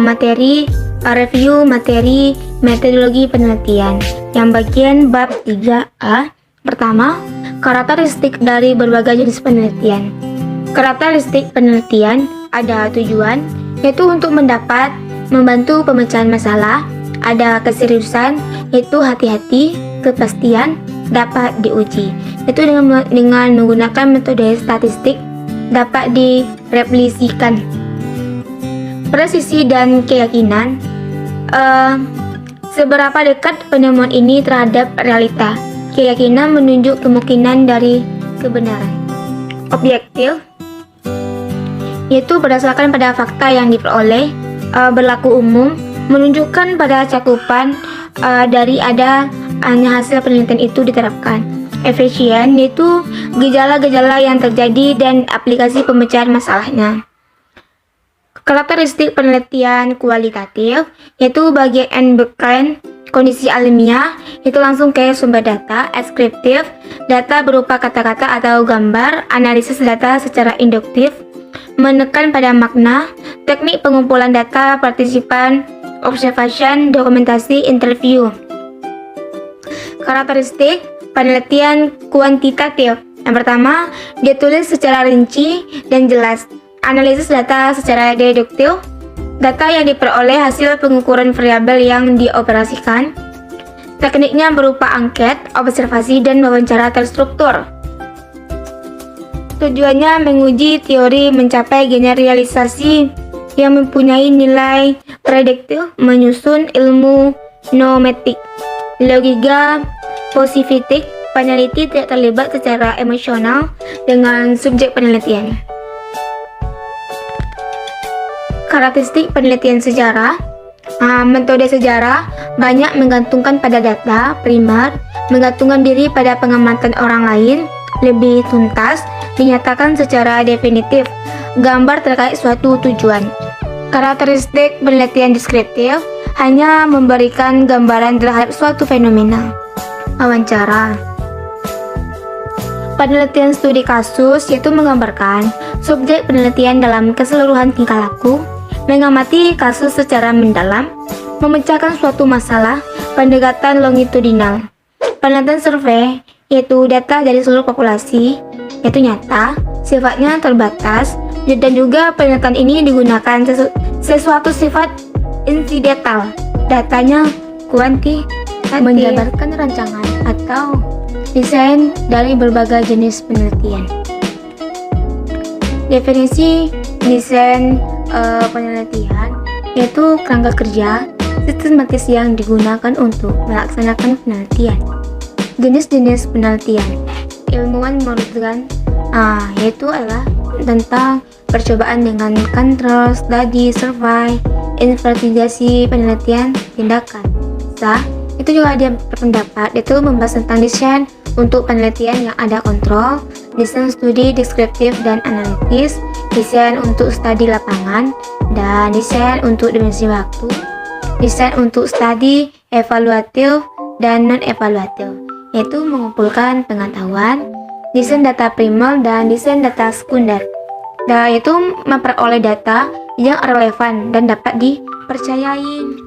materi, review materi, metodologi penelitian. Yang bagian bab 3A. Pertama, karakteristik dari berbagai jenis penelitian. Karakteristik penelitian ada tujuan, yaitu untuk mendapat, membantu pemecahan masalah, ada keseriusan, yaitu hati-hati, kepastian, dapat diuji, yaitu dengan menggunakan metode statistik, dapat direplikasikan. Presisi dan keyakinan, seberapa dekat penemuan ini terhadap realita, keyakinan menunjuk kemungkinan dari kebenaran. Objektif, yaitu berdasarkan pada fakta yang diperoleh, berlaku umum, menunjukkan pada cakupan dari hanya hasil penelitian itu diterapkan. Efisien, yaitu gejala-gejala yang terjadi dan aplikasi pemecahan masalahnya. Karakteristik penelitian kualitatif, yaitu bagian bukan kondisi alamiah, itu langsung ke sumber data. Deskriptif, data berupa kata-kata atau gambar. Analisis data secara induktif, menekan pada makna. Teknik pengumpulan data, partisipan, observation, dokumentasi, interview. Karakteristik penelitian kuantitatif. Yang pertama, ditulis secara rinci dan jelas. Analisis data secara deduktif, data yang diperoleh hasil pengukuran variabel yang dioperasikan. Tekniknya berupa angket, observasi, dan wawancara terstruktur. Tujuannya menguji teori mencapai generalisasi yang mempunyai nilai prediktif, menyusun ilmu nometik, logika positif. Peneliti tidak terlibat secara emosional dengan subjek penelitian. Karakteristik penelitian sejarah. Metode sejarah banyak menggantungkan pada data primer, menggantungkan diri pada pengamatan orang lain, lebih tuntas, dinyatakan secara definitif, gambar terkait suatu tujuan. Karakteristik penelitian deskriptif hanya memberikan gambaran terhadap suatu fenomena. Wawancara. Penelitian studi kasus, yaitu menggambarkan subjek penelitian dalam keseluruhan tingkah laku, mengamati kasus secara mendalam, memecahkan suatu masalah. Pendekatan longitudinal. Penelitian survei, yaitu data dari seluruh populasi, yaitu nyata, sifatnya terbatas, dan juga penelitian ini digunakan sesuatu sifat insidental. Datanya kuantitatif, menjabarkan rancangan atau desain dari berbagai jenis penelitian. Definisi desain penelitian, yaitu kerangka kerja sistematis yang digunakan untuk melaksanakan penelitian. Jenis-jenis penelitian, ilmuwan merumuskan yaitu adalah tentang percobaan dengan control, study, survei, investigasi, penelitian, tindakan. Itu juga ada pendapat, yaitu membahas tentang desain untuk penelitian yang ada kontrol, desain studi deskriptif dan analitis, desain untuk studi lapangan, dan desain untuk dimensi waktu, desain untuk studi evaluatif dan non-evaluatif, yaitu mengumpulkan pengetahuan, desain data primer dan desain data sekunder, yaitu memperoleh data yang relevan dan dapat dipercayai.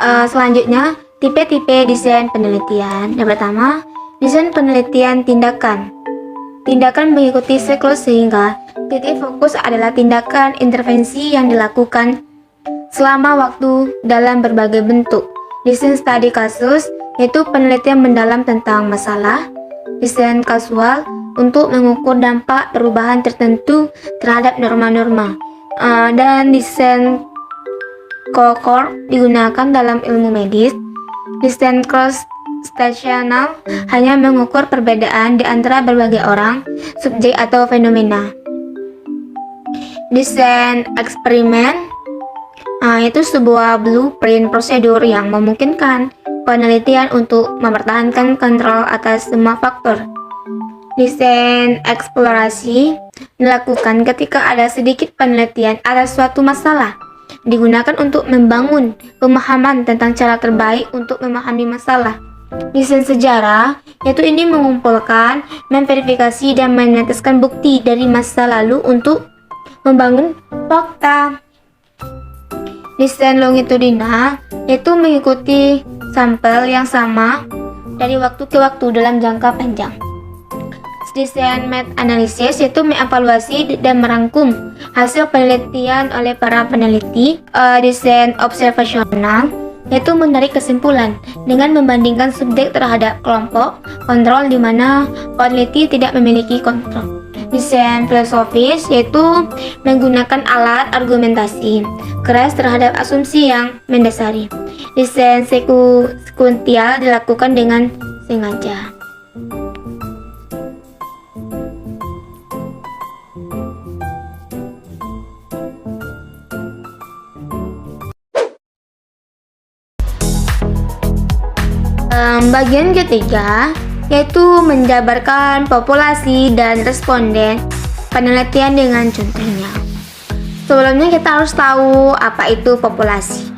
Selanjutnya, tipe-tipe desain penelitian. Yang pertama, desain penelitian tindakan. Tindakan mengikuti siklus sehingga titik fokus adalah tindakan intervensi yang dilakukan selama waktu dalam berbagai bentuk. Desain studi kasus, yaitu penelitian mendalam tentang masalah. Desain kasual, untuk mengukur dampak perubahan tertentu terhadap norma-norma. Dan desain cohort digunakan dalam ilmu medis. Desain cross-stational hanya mengukur perbedaan di antara berbagai orang, subjek atau fenomena. Desain eksperimen, itu sebuah blueprint prosedur yang memungkinkan penelitian untuk mempertahankan kontrol atas semua faktor. Desain eksplorasi dilakukan ketika ada sedikit penelitian atas suatu masalah, digunakan untuk membangun pemahaman tentang cara terbaik untuk memahami masalah. Desain sejarah, yaitu ini mengumpulkan, memverifikasi, dan menetaskan bukti dari masa lalu untuk membangun fakta. Desain longitudinal yaitu mengikuti sampel yang sama dari waktu ke waktu dalam jangka panjang. Desain meta-analisis yaitu mengevaluasi dan merangkum hasil penelitian oleh para peneliti. Desain observasional yaitu menarik kesimpulan dengan membandingkan subjek terhadap kelompok kontrol di mana peneliti tidak memiliki kontrol. Desain filosofis yaitu menggunakan alat argumentasi keras terhadap asumsi yang mendasari. Desain sekuensial dilakukan dengan sengaja. Bagian ketiga yaitu menjabarkan populasi dan responden penelitian dengan contohnya. Sebelumnya kita harus tahu apa itu populasi.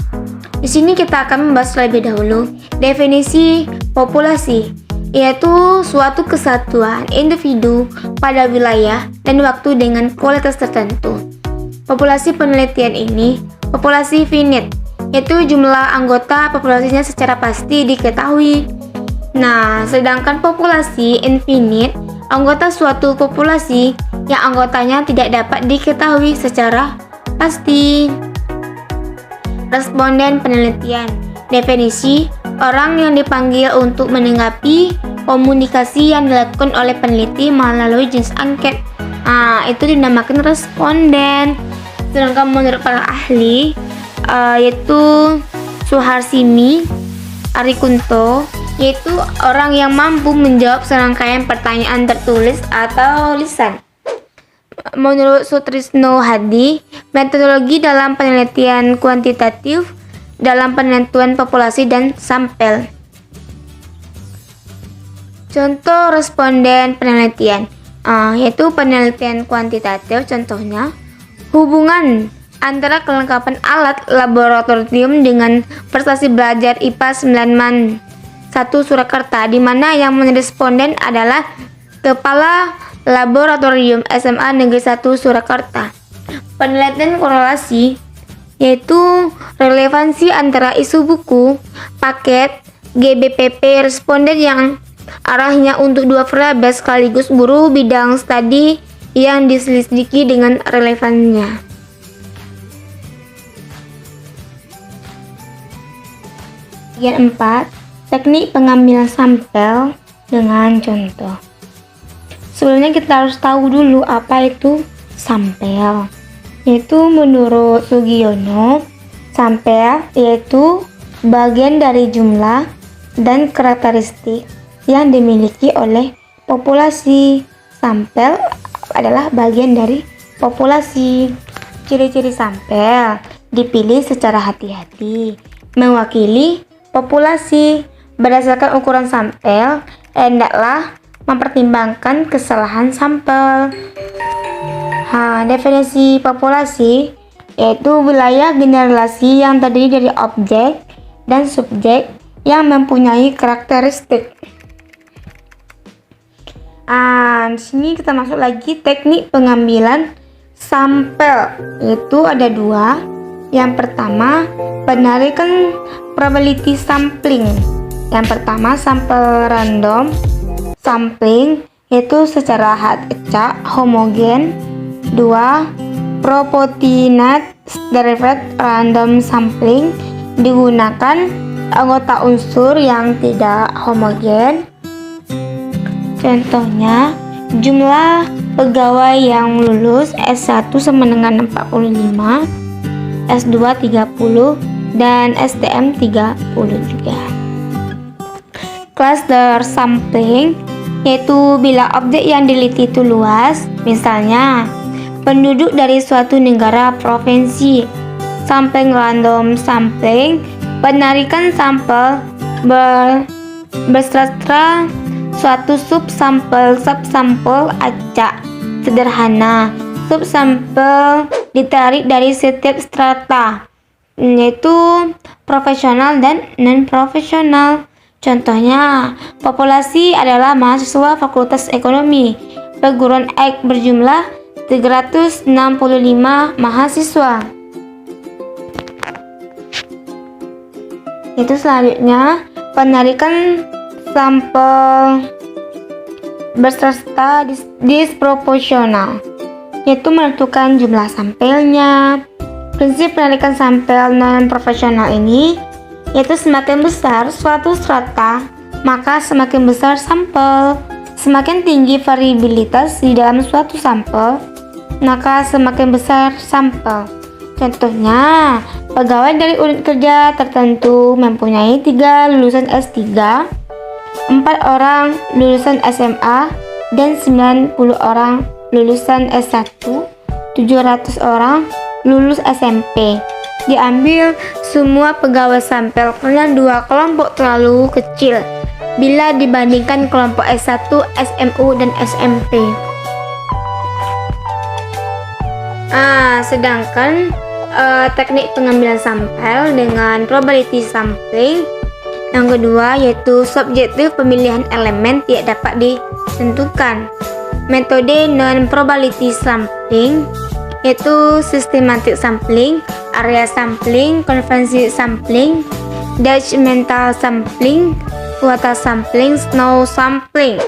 Di sini kita akan membahas terlebih dahulu definisi populasi, yaitu suatu kesatuan individu pada wilayah dan waktu dengan kualitas tertentu. Populasi penelitian ini populasi finite, yaitu jumlah anggota populasinya secara pasti diketahui. Nah, sedangkan populasi infinite, anggota suatu populasi yang anggotanya tidak dapat diketahui secara pasti. Responden penelitian, definisi orang yang dipanggil untuk menanggapi komunikasi yang dilakukan oleh peneliti melalui jenis angket. Itu dinamakan responden. Sedangkan menurut para ahli, yaitu Suharsini Arikunto, yaitu orang yang mampu menjawab serangkaian pertanyaan tertulis atau lisan. Menurut Sutrisno Hadi, metodologi dalam penelitian kuantitatif dalam penentuan populasi dan sampel. Contoh responden penelitian, yaitu penelitian kuantitatif, contohnya hubungan antara kelengkapan alat laboratorium dengan prestasi belajar IPA 9man 1 Surakarta, di mana yang meresponden adalah Kepala Laboratorium SMA Negeri 1 Surakarta. Penelitian korelasi yaitu relevansi antara isu buku, paket, GBPP responden yang arahnya untuk dua variabel sekaligus buruh bidang studi yang diselidiki dengan relevannya. Bagian 4, teknik pengambilan sampel dengan contoh. Sebelumnya kita harus tahu dulu apa itu sampel. Yaitu menurut Sugiono, sampel yaitu bagian dari jumlah dan karakteristik yang dimiliki oleh populasi. Sampel adalah bagian dari populasi. Ciri-ciri sampel dipilih secara hati-hati, mewakili populasi. Berdasarkan ukuran sampel, hendaklah mempertimbangkan kesalahan sampel. Definisi populasi yaitu wilayah generasi yang terdiri dari objek dan subjek yang mempunyai karakteristik. Di sini kita masuk lagi teknik pengambilan sampel, yaitu ada dua. Yang pertama, penarikan probability sampling. Yang pertama, sampel random sampling, yaitu secara acak homogen. 2. Proportionate derived random sampling, digunakan anggota unsur yang tidak homogen. Contohnya, jumlah pegawai yang lulus S1 sama dengan 45, S2 30, dan STM 30 juga. Cluster sampling yaitu bila objek yang diliti itu luas, misalnya penduduk dari suatu negara provinsi. Sampling random sampling, penarikan sampel berstrata suatu subsampel acak sederhana. Subsampel ditarik dari setiap strata, yaitu profesional dan non-profesional. Contohnya, populasi adalah mahasiswa Fakultas Ekonomi perguruan X berjumlah 365 mahasiswa. Itu selanjutnya penarikan sampel beserta disproporsional, yaitu menentukan jumlah sampelnya. Prinsip penarikan sampel non-proporsional ini yaitu semakin besar suatu strata, maka semakin besar sampel. Semakin tinggi variabilitas di dalam suatu sampel, maka semakin besar sampel. Contohnya, pegawai dari unit kerja tertentu mempunyai 3 lulusan S3, 4 orang lulusan SMA, dan 90 orang lulusan S1, 700 orang lulus SMP. Diambil semua pegawai sampel karena dua kelompok terlalu kecil bila dibandingkan kelompok S1, SMU, dan SMP. Sedangkan teknik pengambilan sampel dengan probability sampling yang kedua yaitu subjektif pemilihan elemen tidak dapat ditentukan. Metode non-probability sampling yaitu systematic sampling, area sampling, konvensi sampling, judgmental sampling, kuota sampling, snow sampling.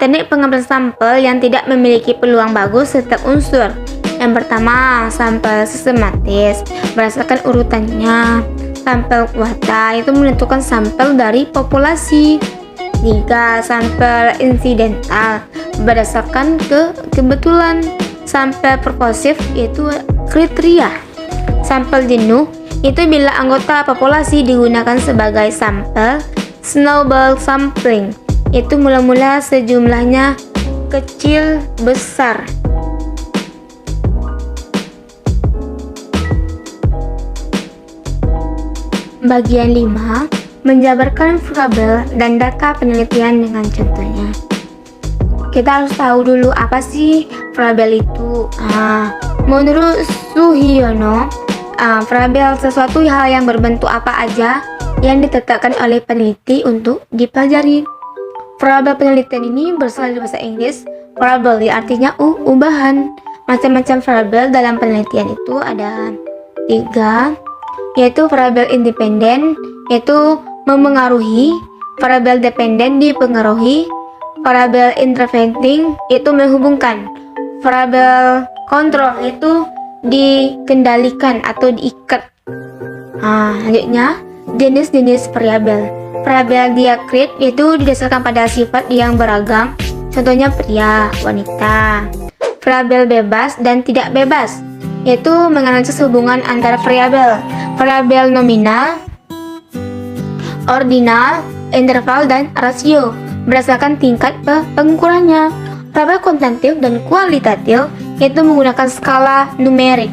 Teknik pengambilan sampel yang tidak memiliki peluang bagus setiap unsur. Yang pertama, sampel sistematis berdasarkan urutannya. Sampel kuota itu menentukan sampel dari populasi. 3. Sampel insidental berdasarkan kebetulan. Sampel purposif yaitu kriteria. Sampel jenuh itu bila anggota populasi digunakan sebagai sampel. Snowball sampling itu mula-mula sejumlahnya kecil besar. Bagian 5, menjabarkan variabel dan data penelitian dengan contohnya. Kita harus tahu dulu apa sih variabel itu. Menurut Suhiono, variabel sesuatu hal yang berbentuk apa aja yang ditetapkan oleh peneliti untuk dipelajari. Variabel penelitian ini berasal dari bahasa Inggris variable, artinya ubahan. Macam-macam variabel dalam penelitian itu ada 3, yaitu variabel independen, yaitu memengaruhi, variabel dependen dipengaruhi, variabel interventing itu menghubungkan, variabel kontrol itu dikendalikan atau diikat. Selanjutnya jenis-jenis variabel. Variabel diakrit itu didasarkan pada sifat yang beragam, contohnya pria, wanita. Variabel bebas dan tidak bebas, yaitu menganalisis hubungan antara variabel. Variabel nominal, ordinal, interval, dan rasio berdasarkan tingkat pengukurannya. Variabel kuantitatif dan kualitatif yaitu menggunakan skala numerik,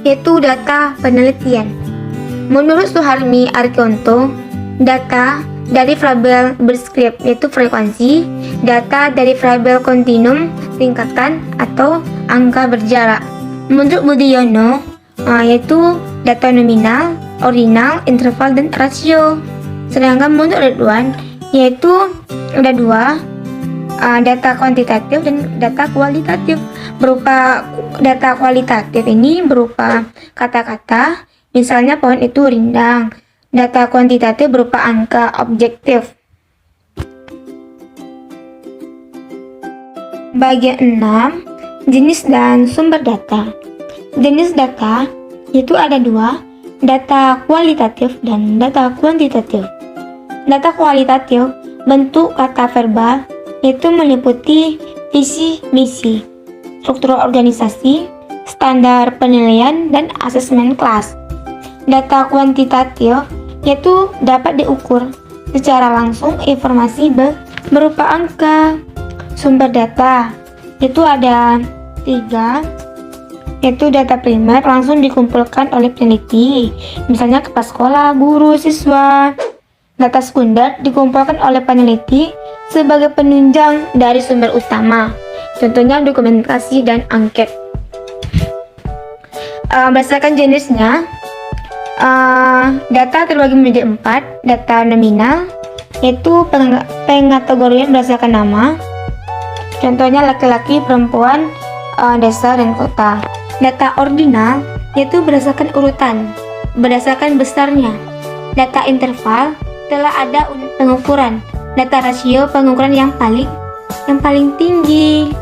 yaitu data penelitian. Menurut Suharmi Arikonto, data dari variabel berskrip yaitu frekuensi, data dari variabel kontinum tingkatan atau angka berjarak. Menurut Budiono, yaitu data nominal, ordinal, interval, dan rasio. Sedangkan menurut Ridwan, yaitu ada 2, data kuantitatif dan data kualitatif. Berupa data kualitatif ini berupa kata-kata, misalnya pohon itu rindang. Data kuantitatif berupa angka objektif. Bagian 6, jenis dan sumber data. Jenis data itu ada 2, data kualitatif dan data kuantitatif. Data kualitatif bentuk kata verbal itu meliputi visi misi, struktur organisasi, standar penilaian, dan asesmen kelas. Data kuantitatif yaitu dapat diukur secara langsung informasi berupa angka. Sumber data itu ada 3, yaitu data primer langsung dikumpulkan oleh peneliti, misalnya kepala sekolah, guru, siswa. Data sekunder dikumpulkan oleh peneliti sebagai penunjang dari sumber utama, contohnya dokumentasi dan angket. Berdasarkan jenisnya, data terbagi menjadi 4. Data nominal yaitu pengategorian berdasarkan nama, contohnya laki-laki, perempuan, desa, dan kota. Data ordinal yaitu berdasarkan urutan, berdasarkan besarnya. Data interval telah ada pengukuran. Data rasio pengukuran yang paling tinggi.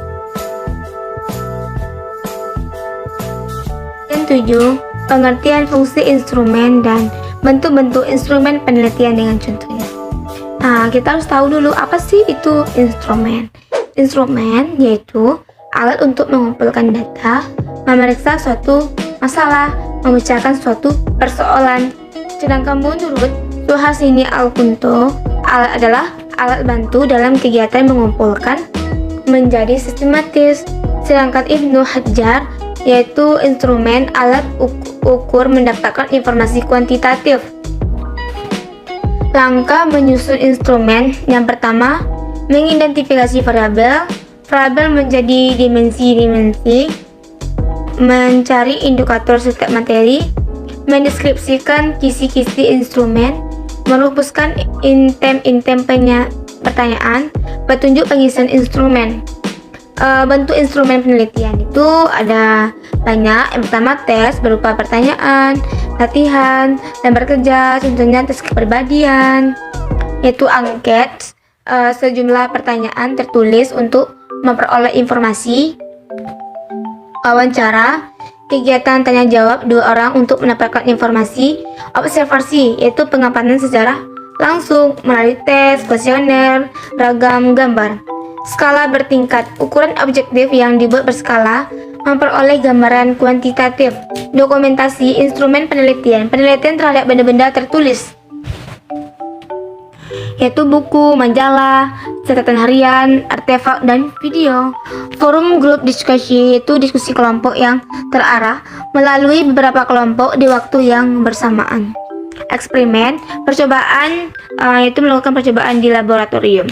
Dan 7. Pengertian fungsi instrumen dan bentuk-bentuk instrumen penelitian dengan contohnya. Nah, kita harus tahu dulu apa sih itu instrumen. Instrumen yaitu alat untuk mengumpulkan data, memeriksa suatu masalah, memecahkan suatu persoalan. Sedangkan menurut Suhasini Alkunto, alat adalah alat bantu dalam kegiatan mengumpulkan menjadi sistematis. Sedangkan Ibnu Hajar yaitu instrumen alat ukur mendapatkan informasi kuantitatif. Langkah menyusun instrumen. Yang pertama, mengidentifikasi variabel menjadi dimensi-dimensi, mencari indikator setiap materi, mendeskripsikan kisi-kisi instrumen, merumuskan item-item pertanyaan, petunjuk pengisian instrumen. Bentuk instrumen penelitian itu ada banyak. Yang pertama, tes berupa pertanyaan, latihan, lembar kerja, contohnya tes kepribadian, yaitu angket, sejumlah pertanyaan tertulis untuk memperoleh informasi, wawancara, kegiatan tanya jawab 2 orang untuk mendapatkan informasi, observasi, yaitu pengamatan secara langsung melalui tes, kuesioner, ragam gambar. Skala bertingkat, ukuran objektif yang dibuat berskala, memperoleh gambaran kuantitatif. Dokumentasi instrumen penelitian terhadap benda-benda tertulis, yaitu buku, majalah, catatan harian, artefak, dan video. Forum grup diskusi yaitu diskusi kelompok yang terarah melalui beberapa kelompok di waktu yang bersamaan. Eksperimen, percobaan, yaitu melakukan percobaan di laboratorium.